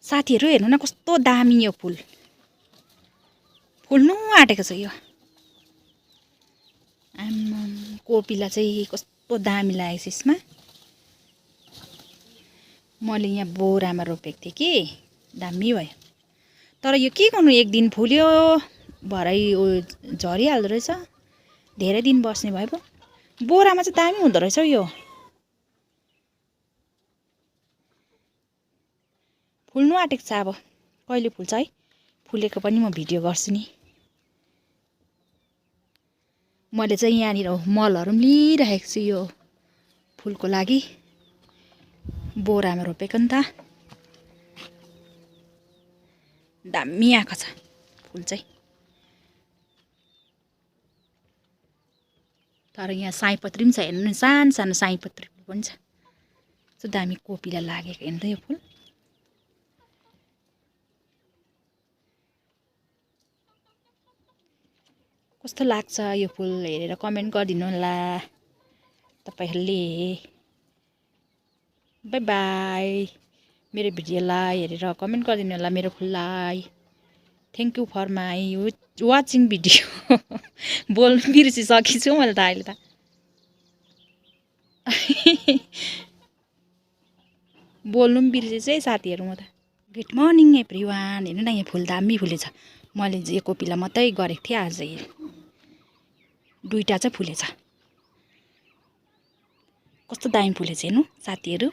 साथीहरू हेर्नु न कस्तो दामी यो फुल फुल्नु आँटेको छ यो आम्माम कोपिला चाहिँ कस्तो दामी लागेको छ यसमा मैले यहाँ बोरामा रोपेको थिएँ कि दामी भयो तर यो के गर्नु एक दिन फुल्यो भरै झरिहाल्दो रहेछ धेरै दिन बस्ने भयो पो बोरामा चाहिँ दामी हुँदो रहेछ यो फुल्नु आँटेको छ अब कहिले फुल्छ है फुलेको पनि म भिडियो गर्छु नि मैले चाहिँ यहाँनिर मलहरू पनि लिइरहेको छु यो फुलको लागि बोरामा रोपेको नि त दामी आएको छ फुल चाहिँ तर यहाँ सयपत्री पनि छ हेर्नु नि सानो सानो सयपत्री पनि छ कस्तो दामी कोपिला लागेको हेर्नु त यो फुल कस्तो लाग्छ यो फुल हेरेर कमेन्ट गरिदिनु होला तपाईहरुले बाइ बाइ मेरो भिडियोलाई हेरेर कमेन्ट गरिदिनु होला मेरो फुललाई thank you for my watching video बोल्नु बिर्सिसकेछु मैले त अहिले त बोल्नु पनि बिर्सेछु है साथीहरु म त गुड मर्निङ एभ्रीवान हेर्नु न यहाँ फुल दामी फुलेछ मैले यो कोपिला मात्रै गरेको थिएँ आज दुईटा चाहिँ फुलेछ कस्तो दामी फुलेछ हेर्नु साथीहरु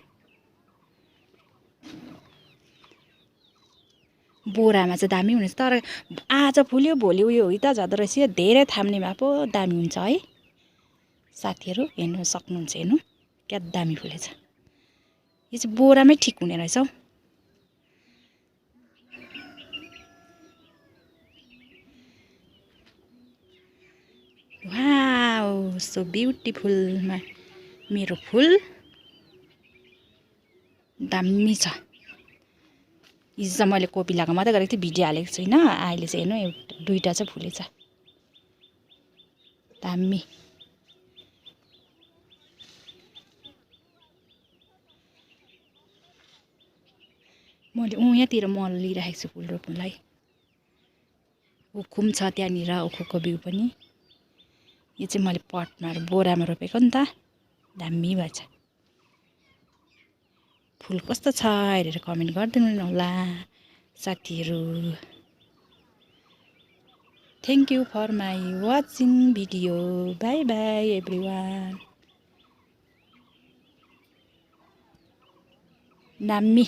बोरामा चाहिँ दामी हुनेछ तर आज फुल्यो भोलि उयो हुइता जाँदो रहेछ धेरै थाम्ने भए पो दामी हुन्छ है साथीहरु हेर्नु सक्नुहुन्छ हेर्नु क्या दामी फुलेछ यो चाहिँ बोरामै ठिक हुने रहेछ हौ वाउ सो ब्युटीफुल मेरो फुल दामी छ हिजो मैले कोपिलाको मात्रै गरेको थिएँ भिडियो हालेको छैन अहिले चाहिँ हेर्नु दुईटा चाहिँ फुलेछ दामी मैले यहाँतिर मल लिइराखेको छु फुल रोप्नुलाई उखुम छ त्यहाँनिर उखुको बिउ पनि यो चाहिँ मैले पटमा बोरामा रोपेको नि त दामी भएछ फुल कस्तो छ हेरेर कमेन्ट गरिदिनु होला साथीहरु thank you for my watching video bye bye everyone दामी